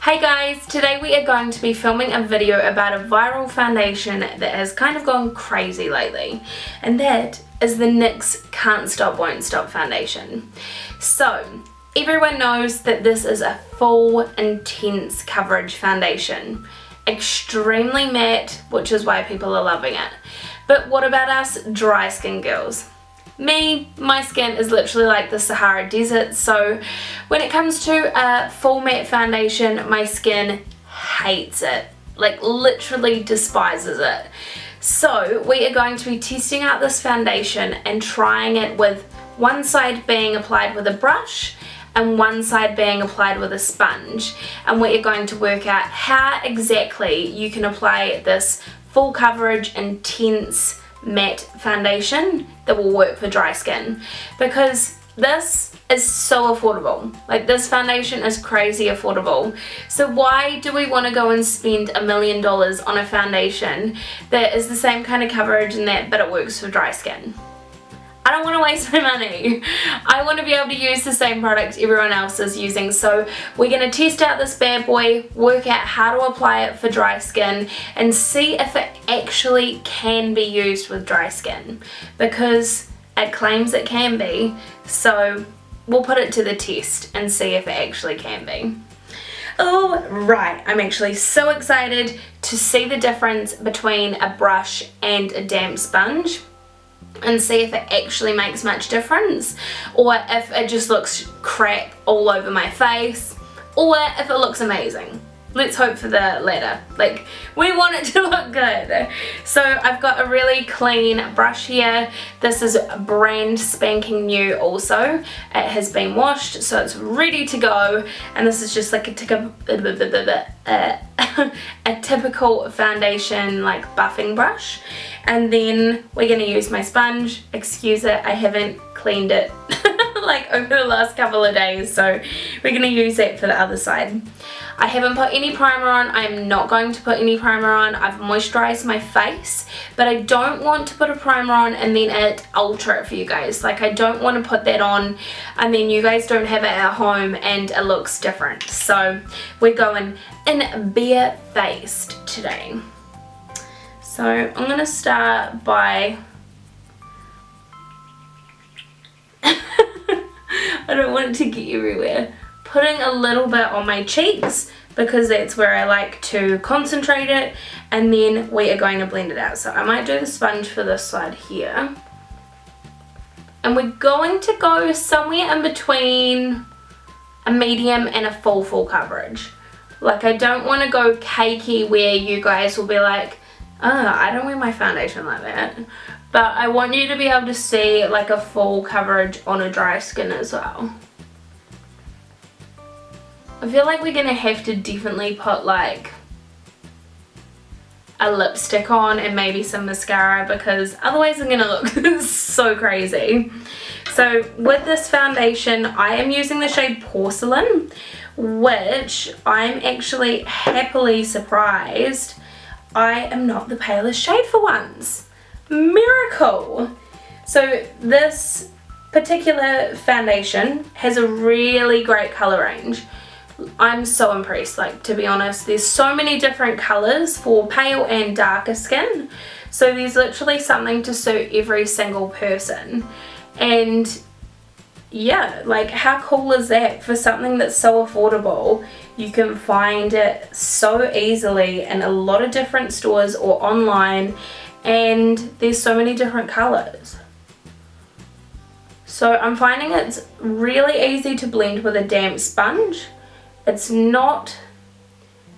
Hey guys, today we are going to be filming a video about a viral foundation that has kind of gone crazy lately, and that is the NYX Can't Stop Won't Stop foundation. So, everyone knows that this is a full, intense coverage foundation. Extremely matte, which is why people are loving it. But what about us dry skin girls? My skin is literally like the Sahara Desert, so when it comes to a full matte foundation, my skin hates it, like literally despises it. So we are going to be testing out this foundation and trying it with one side being applied with a brush and one side being applied with a sponge, and we are going to work out how exactly you can apply this full coverage, intense matte foundation that will work for dry skin, because this is so affordable. Like, this foundation is crazy affordable. So why do we want to go and spend $1 million on a foundation that is the same kind of coverage and that, but it works for dry skin? I don't want to waste my money. I want to be able to use the same product everyone else is using. So we're going to test out this bad boy, work out how to apply it for dry skin, and see if it actually can be used with dry skin, because it claims it can be. So we'll put it to the test and see if it actually can be. Oh, right, I'm actually so excited to see the difference between a brush and a damp sponge, and see if it actually makes much difference, or if it just looks crap all over my face, or if it looks amazing. Let's hope for the latter. Like, we want it to look good. So I've got a really clean brush here. This is brand spanking new also. It has been washed, so it's ready to go, and this is just like a typical foundation like buffing brush. And then we're going to use my sponge. Excuse it, I haven't cleaned it like over the last couple of days, so we're going to use that for the other side. I haven't put any primer on. I'm not going to put any primer on. I've moisturized my face, but I don't want to put a primer on and then it alter it for you guys. Like, I don't want to put that on and then you guys don't have it at home and it looks different. So we're going in bare-faced today. So I'm going to start by I don't want it to get everywhere. Putting a little bit on my cheeks, because that's where I like to concentrate it, and then we are going to blend it out. So I might do the sponge for this side here, and we're going to go somewhere in between a medium and a full coverage. Like, I don't want to go cakey where you guys will be like, oh, I don't wear my foundation like that. But I want you to be able to see like a full coverage on a dry skin as well. I feel like we're gonna have to definitely put like a lipstick on and maybe some mascara, because otherwise I'm gonna look so crazy. So with this foundation, I am using the shade Porcelain, which I'm actually happily surprised I am not the palest shade for once. Miracle! So this particular foundation has a really great color range. I'm so impressed, like, to be honest. There's so many different colors for pale and darker skin, so there's literally something to suit every single person. And yeah, like, how cool is that? For something that's so affordable, you can find it so easily in a lot of different stores or online, and there's so many different colors. So I'm finding it's really easy to blend with a damp sponge. It's not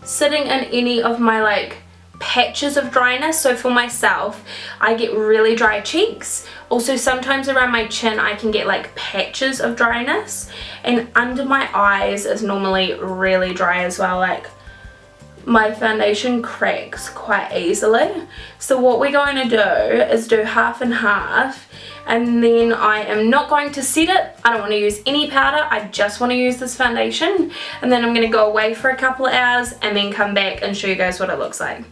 sitting in any of my like patches of dryness. So for myself, I get really dry cheeks. Also, sometimes around my chin I can get like patches of dryness, and under my eyes is normally really dry as well. Like, my foundation cracks quite easily. So what we're going to do is do half and half, and then I am not going to set it. I don't want to use any powder. I just want to use this foundation, and then I'm going to go away for a couple of hours and then come back and show you guys what it looks like.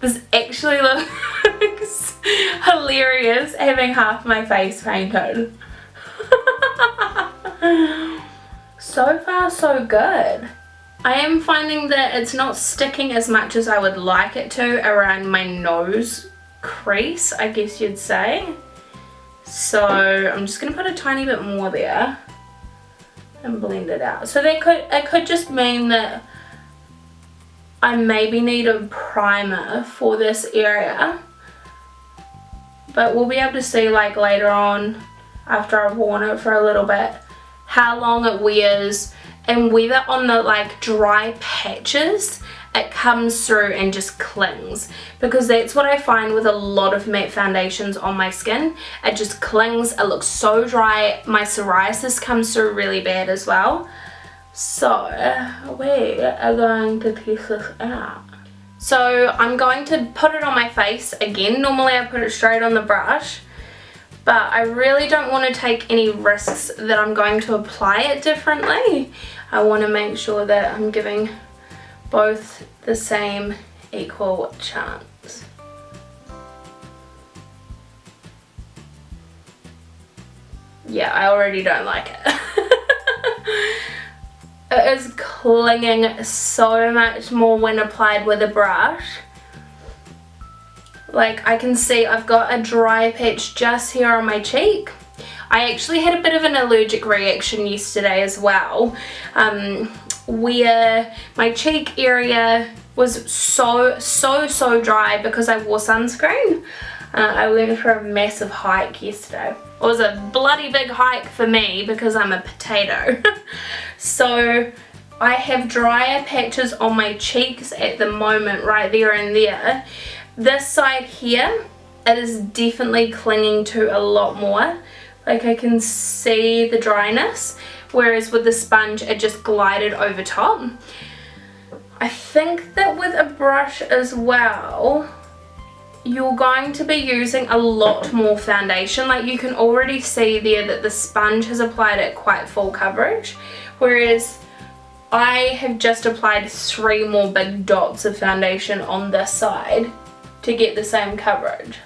This actually looks hilarious, having half my face painted. So far so good. I am finding that it's not sticking as much as I would like it to around my nose crease, I guess you'd say. So I'm just going to put a tiny bit more there and blend it out. So it could just mean that I maybe need a primer for this area, but we'll be able to see like later on after I've worn it for a little bit how long it wears and whether on the like dry patches it comes through and just clings, because that's what I find with a lot of matte foundations on my skin. It just clings, it looks so dry. My psoriasis comes through really bad as well. So we are going to test this out. So I'm going to put it on my face again. Normally I put it straight on the brush, but I really don't want to take any risks that I'm going to apply it differently. I want to make sure that I'm giving both the same equal chance. Yeah, I already don't like it. It is clinging so much more when applied with a brush. Like I can see I've got a dry patch just here on my cheek. I actually had a bit of an allergic reaction yesterday as well, where my cheek area was so dry because I wore sunscreen. I went for a massive hike yesterday. It was a bloody big hike for me because I'm a potato. So I have drier patches on my cheeks at the moment, right there and there. This side here, it is definitely clinging to a lot more. Like I can see the dryness, whereas with the sponge it just glided over top. I think that with a brush as well, you're going to be using a lot more foundation. Like you can already see there that the sponge has applied at quite full coverage, whereas I have just applied 3 more big dots of foundation on this side to get the same coverage.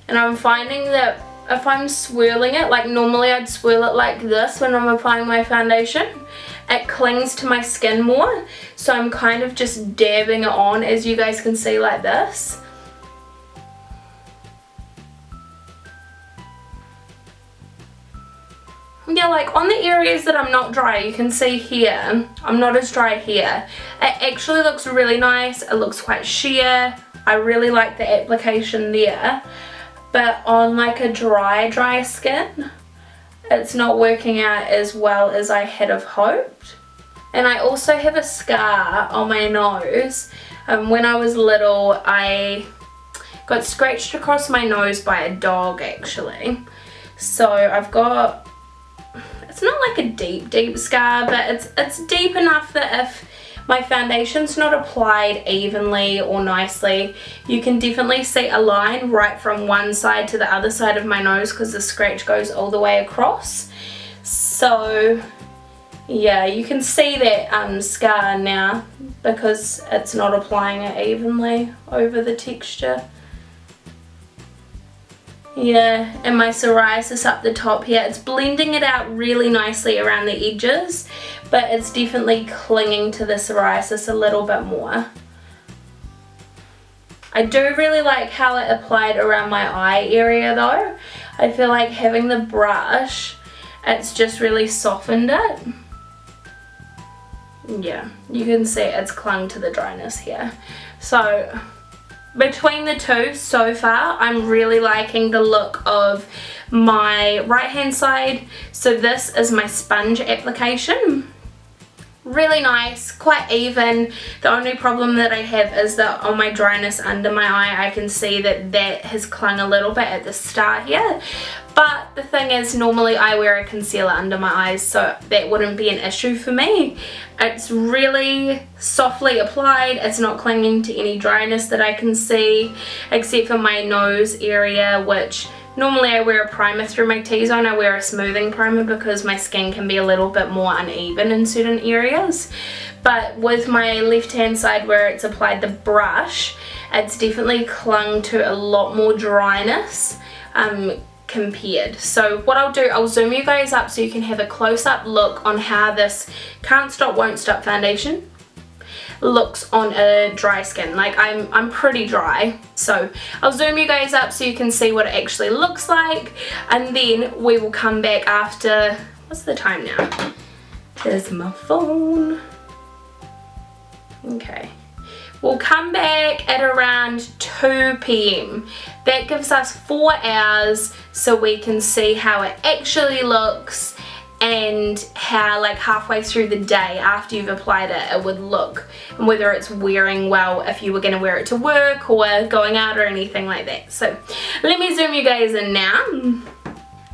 And I'm finding that if I'm swirling it, like normally I'd swirl it like this when I'm applying my foundation, it clings to my skin more. So I'm kind of just dabbing it on, as you guys can see, like this. Yeah, like on the areas that I'm not dry, you can see here, I'm not as dry here. It actually looks really nice. It looks quite sheer. I really like the application there. But on like a dry skin, it's not working out as well as I had have hoped. And I also have a scar on my nose. When I was little, I got scratched across my nose by a dog actually. So I've got, it's not like a deep scar, but it's deep enough that if my foundation's not applied evenly or nicely, you can definitely see a line right from one side to the other side of my nose because the scratch goes all the way across. So yeah, you can see that scar now because it's not applying it evenly over the texture. Yeah, and my psoriasis up the top here, it's blending it out really nicely around the edges, but it's definitely clinging to the psoriasis a little bit more. I do really like how it applied around my eye area though. I feel like having the brush, it's just really softened it. Yeah, you can see it's clung to the dryness here. So between the two so far, I'm really liking the look of my right hand side. So this is my sponge application. Really nice, quite even. The only problem that I have is that on my dryness under my eye, I can see that that has clung a little bit at the start here. But the thing is, normally I wear a concealer under my eyes, so that wouldn't be an issue for me. It's really softly applied. It's not clinging to any dryness that I can see, except for my nose area, which normally I wear a primer through my T-zone. I wear a smoothing primer because my skin can be a little bit more uneven in certain areas. But with my left hand side where it's applied the brush, it's definitely clung to a lot more dryness. compared. So what I'll do, I'll zoom you guys up so you can have a close-up look on how this Can't Stop Won't Stop foundation looks on a dry skin. Like I'm pretty dry, so I'll zoom you guys up so you can see what it actually looks like, and then we will come back after, what's the time now? There's my phone. Okay, we'll come back at around 2 p.m. That gives us 4 hours so we can see how it actually looks and how like halfway through the day after you've applied it, it would look, and whether it's wearing well if you were going to wear it to work or going out or anything like that. So let me zoom you guys in now.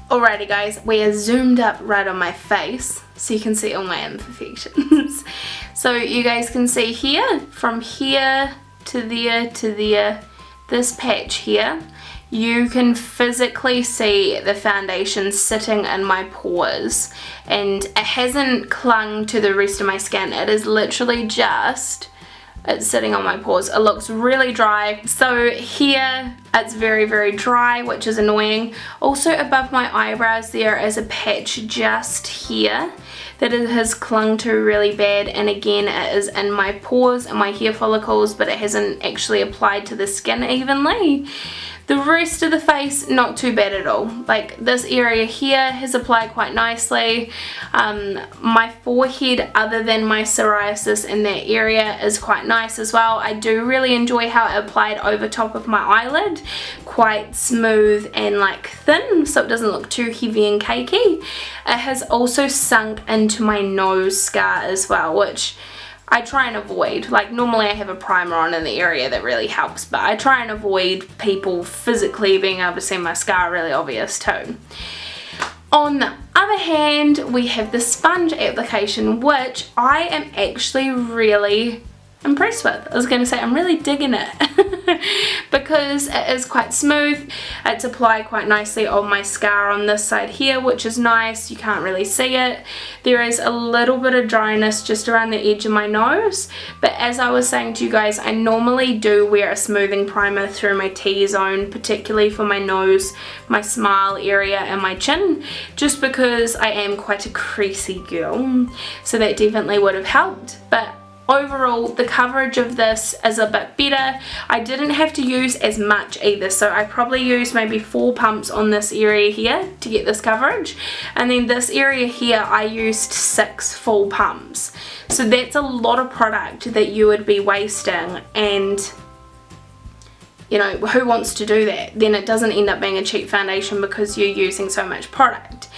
Alrighty guys, we are zoomed up right on my face so you can see all my imperfections. So you guys can see here, from here to there, this patch here, you can physically see the foundation sitting in my pores, and it hasn't clung to the rest of my skin. It is literally just, it's sitting on my pores. It looks really dry. So here it's very, very dry, which is annoying. Also above my eyebrows there is a patch just here that it has clung to really bad, and again it is in my pores and my hair follicles, but it hasn't actually applied to the skin evenly. The rest of the face, not too bad at all. Like this area here has applied quite nicely. My forehead, other than my psoriasis in that area, is quite nice as well. I do really enjoy how it applied over top of my eyelid. Quite smooth and like thin, so it doesn't look too heavy and cakey. It has also sunk into my nose scar as well, which I try and avoid. Like normally I have a primer on in the area that really helps, but I try and avoid people physically being able to see my scar really obvious too. On the other hand, we have the sponge application, which I am actually really impressed with. I was going to say I'm really digging it because it is quite smooth. It's applied quite nicely on my scar on this side here, which is nice. You can't really see it. There is a little bit of dryness just around the edge of my nose, but as I was saying to you guys, I normally do wear a smoothing primer through my T-zone, particularly for my nose, my smile area and my chin, just because I am quite a creasy girl, so that definitely would have helped. But overall, the coverage of this is a bit better. I didn't have to use as much either, so I probably used maybe 4 pumps on this area here to get this coverage, and then this area here I used 6 full pumps. So that's a lot of product that you would be wasting, and you know, who wants to do that? Then it doesn't end up being a cheap foundation because you're using so much product.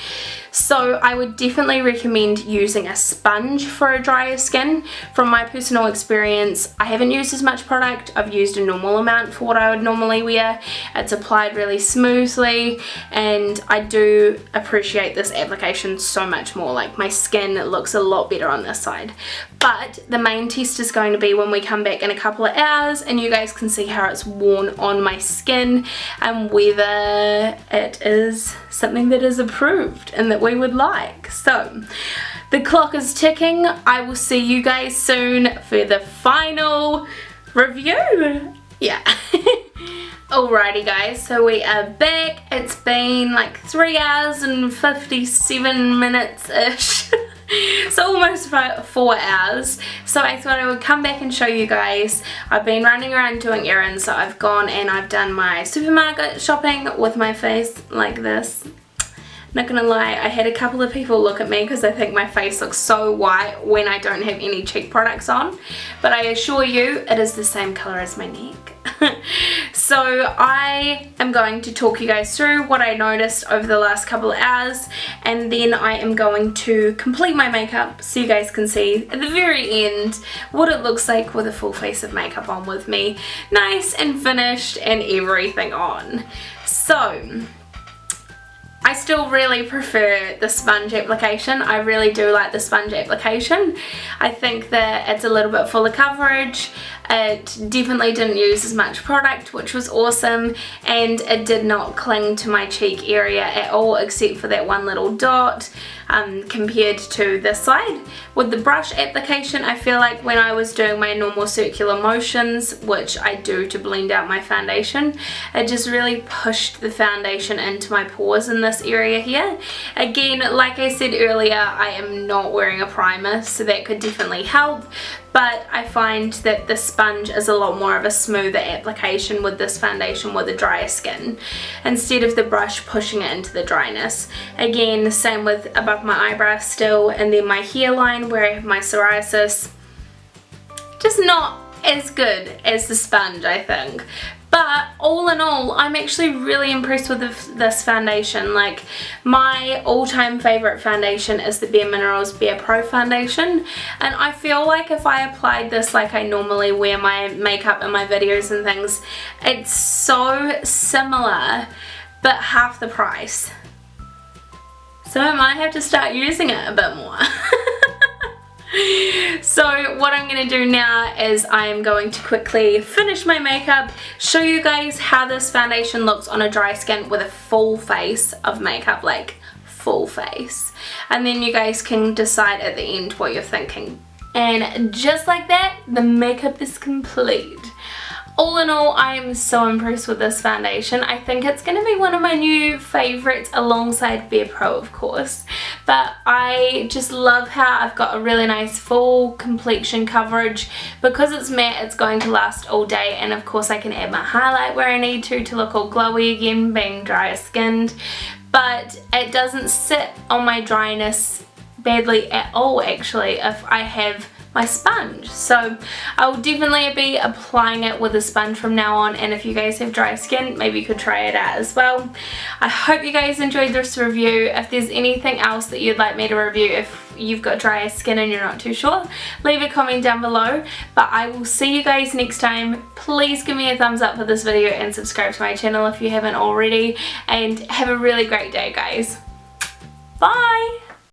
So I would definitely recommend using a sponge for a drier skin. From my personal experience, I haven't used as much product. I've used a normal amount for what I would normally wear. It's applied really smoothly, and I do appreciate this application so much more. Like my skin looks a lot better on this side. But the main test is going to be when we come back in a couple of hours and you guys can see how it's worn on my skin and whether it is something that is approved and that we would like. So the clock is ticking. I will see you guys soon for the final review. Yeah. Alrighty guys, so we are back. It's been like 3 hours and 57 minutes ish. So almost about 4 hours. So I thought I would come back and show you guys. I've been running around doing errands, so I've gone and I've done my supermarket shopping with my face like this. Not gonna lie, I had a couple of people look at me because they think my face looks so white when I don't have any cheap products on, but I assure you it is the same colour as my neck. So I am going to talk you guys through what I noticed over the last couple of hours, and then I am going to complete my makeup so you guys can see at the very end what it looks like with a full face of makeup on with me, nice and finished and everything on. So I still really prefer the sponge application. I really do like the sponge application. I think that it's a little bit fuller coverage. It definitely didn't use as much product, which was awesome, and it did not cling to my cheek area at all except for that one little dot compared to this side. With the brush application, I feel like when I was doing my normal circular motions, which I do to blend out my foundation, it just really pushed the foundation into my pores in this area here. Again, like I said earlier, I am not wearing a primer, so that could definitely help, but I find that the sponge is a lot more of a smoother application with this foundation with a drier skin, instead of the brush pushing it into the dryness. Again, the same with above my eyebrow still, and then my hairline where I have my psoriasis. Just not as good as the sponge, I think. But all in all, I'm actually really impressed with this foundation. Like, my all-time favorite foundation is the Bare Minerals Bare Pro foundation, and I feel like if I applied this like I normally wear my makeup in my videos and things, it's so similar but half the price. So I might have to start using it a bit more. So what I'm going to do now is I am going to quickly finish my makeup, show you guys how this foundation looks on a dry skin with a full face of makeup, like full face. And then you guys can decide at the end what you're thinking. And just like that, the makeup is complete. All in all, I am so impressed with this foundation. I think it's going to be one of my new favourites alongside Bare Pro, of course. But I just love how I've got a really nice full complexion coverage. Because it's matte, it's going to last all day, and of course I can add my highlight where I need to look all glowy again, being drier skinned. But it doesn't sit on my dryness badly at all, actually, if I have my sponge. So I will definitely be applying it with a sponge from now on, and if you guys have dry skin, maybe you could try it out as well. I hope you guys enjoyed this review. If there's anything else that you'd like me to review, if you've got dry skin and you're not too sure, leave a comment down below. But I will see you guys next time. Please give me a thumbs up for this video and subscribe to my channel if you haven't already, and have a really great day, guys. Bye!